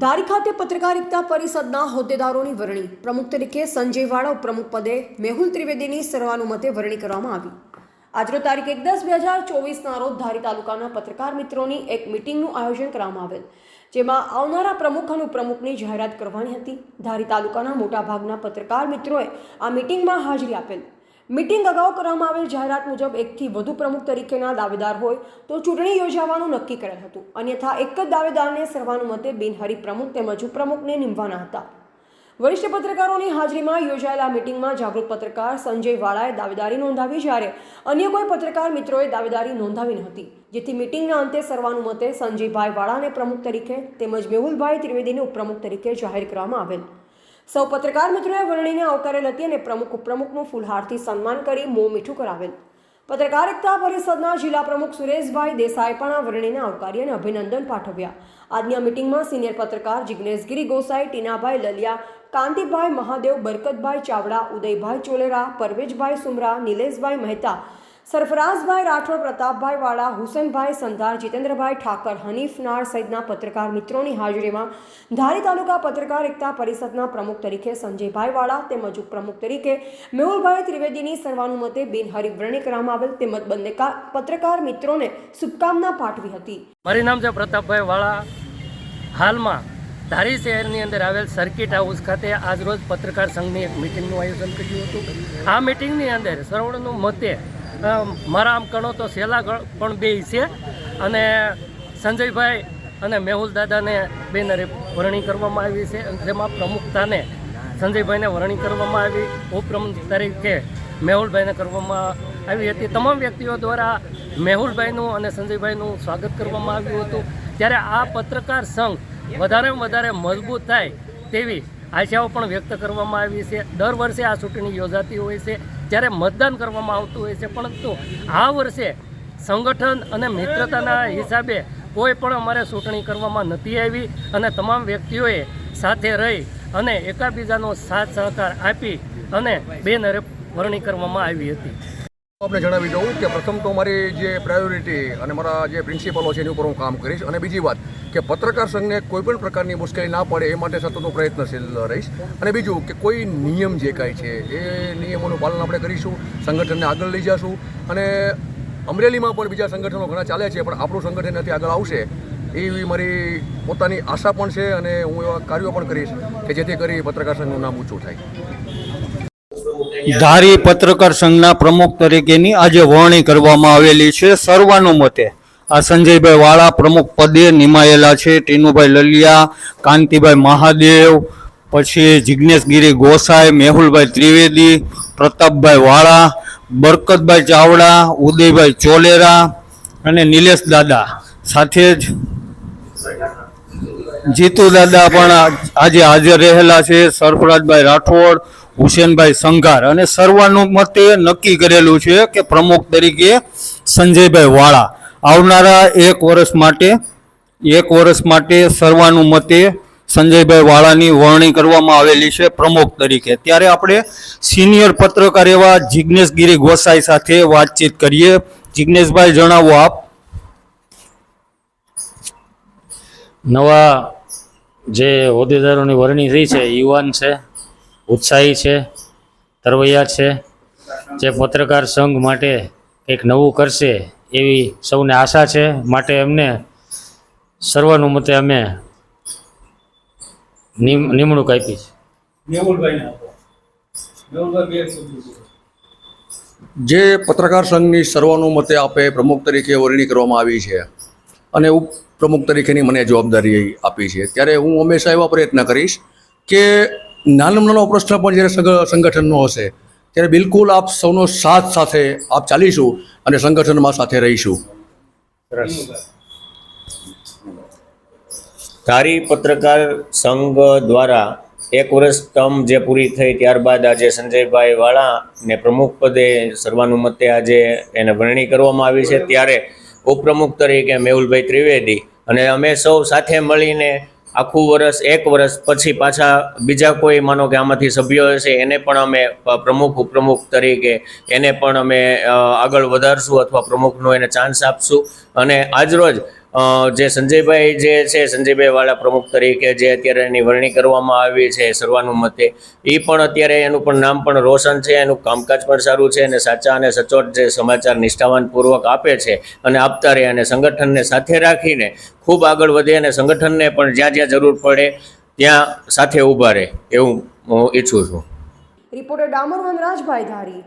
ધારી ખાતે પત્રકારિતા પરિષદના હોદ્દેદારોની વરણી. પ્રમુખ તરીકે સંજય વાળા, ઉપપ્રમુખ પદે મેહુલ ત્રિવેદીની સર્વાનુમતે વરણી કરવામાં આવી. આજરોજ તારીખ 1/10/2024ના રોજ ધારી તાલુકાના પત્રકાર મિત્રોની એક મીટિંગનું આયોજન કરવામાં આવેલ, જેમાં આવનારા પ્રમુખ અને ઉપપ્રમુખની જાહેરાત કરવાની હતી. ધારી તાલુકાના મોટાભાગના પત્રકાર મિત્રોએ આ મીટિંગમાં હાજરી આપેલ. મીટિંગ અગાઉ કરવામાં આવેલ જાહેરાત મુજબ એકથી વધુ પ્રમુખ તરીકેના દાવેદાર હોય તો ચૂંટણી યોજવાનું નક્કી કરેલ હતું. અન્યથા એક જ દાવેદારને સર્વાનુમતે બિનહરીફ પ્રમુખ તેમજ ઉપપ્રમુખને નિમવાના હતા. વરિષ્ઠ પત્રકારોની હાજરીમાં યોજાયેલા મીટિંગમાં જાગૃત પત્રકાર સંજય વાળાએ દાવેદારી નોંધાવી, જ્યારે અન્ય કોઈ પત્રકાર મિત્રોએ દાવેદારી નોંધાવી ન હતી, જેથી મીટિંગના અંતે સર્વાનુમતે સંજયભાઈ વાળાને પ્રમુખ તરીકે તેમજ મેહુલભાઈ ત્રિવેદીને ઉપપ્રમુખ તરીકે જાહેર કરવામાં આવેલ. સૌ પત્રકાર મિત્રોએ વરણીને આવકારેલ હતી અને પ્રમુખ ઉપપ્રમુખનું ફૂલહારથી સન્માન કરી મોં મીઠું કરાવેલ. પત્રકારિતા પરિષદના જિલ્લા પ્રમુખ સુરેશભાઈ દેસાઈ પણ આ વરણીને આવકારી અને અભિનંદન પાઠવ્યા. આજની આ મીટિંગમાં સિનિયર પત્રકાર જિગ્નેશગીરી ગોસાઈ, ટીનાભાઈ લલિયા, કાંતિભાઈ મહાદેવ, બરકતભાઈ ચાવડા, ઉદયભાઈ ચોલેરા, પરવેજભાઈ સુમરા, નિલેશભાઈ મહેતા, સરફરાઝભાઈ રાઠોડ, પ્રતાપભાઈ વાળા, હુસેનભાઈ સંધાર, જીતેન્દ્રભાઈ ઠાકર, હનીફ નાર સહિતના પત્રકાર મિત્રોની હાજરીમાં ધારી તાલુકા પત્રકાર એકતા પરિષદના પ્રમુખ તરીકે સંજયભાઈ વાળા તેમજ ઉપપ્રમુખ તરીકે મેહુલભાઈ ત્રિવેદીની સર્વાનુમતે બિનહરીફ વરણી કરવામાં આવેલ તેમજ બંને પત્રકાર મિત્રોને શુભકામના પાઠવી હતી. મારું નામ છે પ્રતાપભાઈ વાળા. હાલમાં ધારી શહેરની અંદર આવેલ સર્કિટ હાઉસ ખાતે આજરોજ પત્રકાર સંઘની એક મિટિંગનું આયોજન કર્યું હતું. આ મિટિંગની અંદર સર્વનું મતે મારા આમ ગણો તો સેલા પણ બે છે અને સંજયભાઈ અને મેહુલ દાદાને બિનહરીફ વરણી કરવામાં આવી છે. જેમાં પ્રમુખતાને સંજયભાઈને વરણી કરવામાં આવી, ઉપપ્રમુખ તરીકે મેહુલભાઈને કરવામાં આવી હતી. તમામ વ્યક્તિઓ દ્વારા મેહુલભાઈનું અને સંજયભાઈનું સ્વાગત કરવામાં આવ્યું હતું. ત્યારે આ પત્રકાર સંઘ વધારેમાં વધારે મજબૂત થાય તેવી આશાઓ પણ વ્યક્ત કરવામાં આવી છે. દર વર્ષે આ ચૂંટણી યોજાતી હોય છે, જ્યારે મતદાન કરવામાં આવતું હોય છે, પરંતુ આ વર્ષે સંગઠન અને મિત્રતાના હિસાબે કોઈ પણ અમારે ચૂંટણી કરવામાં નથી આવી અને તમામ વ્યક્તિઓએ સાથે રહી અને એકાબીજાનો સાથ સહકાર આપી અને બિનહરીફ વરણી કરવામાં આવી હતી. આપને જણાવી દઉં કે પ્રથમ તો મારી જે પ્રાયોરિટી અને મારા જે પ્રિન્સિપલો છે એની ઉપર હું કામ કરીશ, અને બીજી વાત કે પત્રકાર સંઘને કોઈ પણ પ્રકારની મુશ્કેલી ના પડે એ માટે સતત હું પ્રયત્નશીલ રહીશ. અને બીજું કે કોઈ નિયમ જે કાંઈ છે એ નિયમોનું પાલન આપણે કરીશું, સંગઠનને આગળ લઈ જઈશું. અને અમરેલીમાં પણ બીજા સંગઠનો ઘણા ચાલે છે, પણ આપણું સંગઠન એનાથી આગળ આવશે એવી મારી પોતાની આશા પણ છે અને હું એવા કાર્યો પણ કરીશ કે જેથી કરી પત્રકાર સંઘનું નામ ઊંચું થાય. ધારી પત્રકાર સંઘના પ્રમુખ તરીકેની આજે વરણી કરવામાં આવેલી છે સર્વાનુમતે. આ સંજયભાઈ વાળા પ્રમુખ પદે નિમાયેલા છે. ટીનુભાઈ લલિયા, કાંતિભાઈ મહાદેવ, પછી જિગ્નેશગીરી ગોસાઈ, મેહુલભાઈ ત્રિવેદી, પ્રતાપભાઈ વાળા, બરકતભાઈ ચાવડા, ઉદયભાઈ ચોલેરા અને નિલેશ દાદા, સાથે જ જીતુ દાદા પણ આજે હાજર રહેલા છે. સરફરાજભાઈ રાઠોડ, હુસેનભાઈ સંઘાર અને સર્વાનુમતે નક્કી કરેલું છે કે પ્રમુખ તરીકે સંજયભાઈ વાળા. આવનારા એક વર્ષ માટે સર્વાનુમતે સંજયભાઈ વાળાની વરણી કરવામાં આવેલી છે પ્રમુખ તરીકે. ત્યારે આપણે સિનિયર પત્રકાર એવા જિગ્નેશગીરી ગોસાઈ સાથે વાતચીત કરીએ. જિગ્નેશભાઈ, જણાવો આપ. નવા જે હોદ્દેદારોની વરણી થઈ છે, યુવાન છે, ઉત્સાહી છે, તરવૈયા છે, જે પત્રકાર સંઘ માટે કંઈક નવું કરશે એવી સૌને આશા છે. માટે એમને સર્વાનુમતે અમે નિમણૂક આપી છે. જે પત્રકાર સંઘની સર્વાનુમતે આપે પ્રમુખ તરીકે વરણી કરવામાં આવી છે અને ઉપપ્રમુખ તરીકેની મને જવાબદારી આપી છે, ત્યારે હું હંમેશા એવા પ્રયત્ન કરીશ કે નાનામાં નાનો પ્રશ્ન પણ જ્યારે સંગઠનનો હશે ત્યારે બિલકુલ આપ સૌનો સાથ સાથે આપ ચાલીશું અને સંગઠનમાં સાથે રહીશું. ધારી પત્રકાર સંઘ દ્વારા એક વર્ષ ટર્મ જે પૂરી થઈ ત્યારબાદ આજે સંજયભાઈ વાળાને પ્રમુખ પદે સર્વાનુમતે આજે એને વરણી કરવામાં આવી છે. ત્યારે ઉપપ્રમુખ તરીકે મેહુલભાઈ ત્રિવેદી અને અમે સૌ સાથે મળીને આખું વર્ષ, એક વર્ષ પછી પાછા બીજા કોઈ માનો કે આમાંથી સભ્યો હશે એને પણ અમે પ્રમુખ ઉપપ્રમુખ તરીકે એને પણ અમે આગળ વધારશું અથવા પ્રમુખનો એને ચાન્સ આપશું. અને આજરોજ જે સંજયભાઈ જે છે સંજયભાઈ વાળા પ્રમુખ તરીકે જે અત્યારે એની વરણી કરવામાં આવી છે સર્વાનુમતે, એ પણ અત્યારે એનું પણ નામ પણ રોશન છે, એનું કામકાજ પણ સારું છે અને સાચા અને સચોટ જે સમાચાર નિષ્ઠાવાનપૂર્વક આપે છે અને આપતા રહે અને સંગઠનને સાથે રાખીને ખૂબ આગળ વધે અને સંગઠનને પણ જ્યાં જ્યાં જરૂર પડે ત્યાં સાથે ઊભા રહે એવું હું ઈચ્છું છું. રિપોર્ટર ડામોર વનરાજભાઈ ધારી.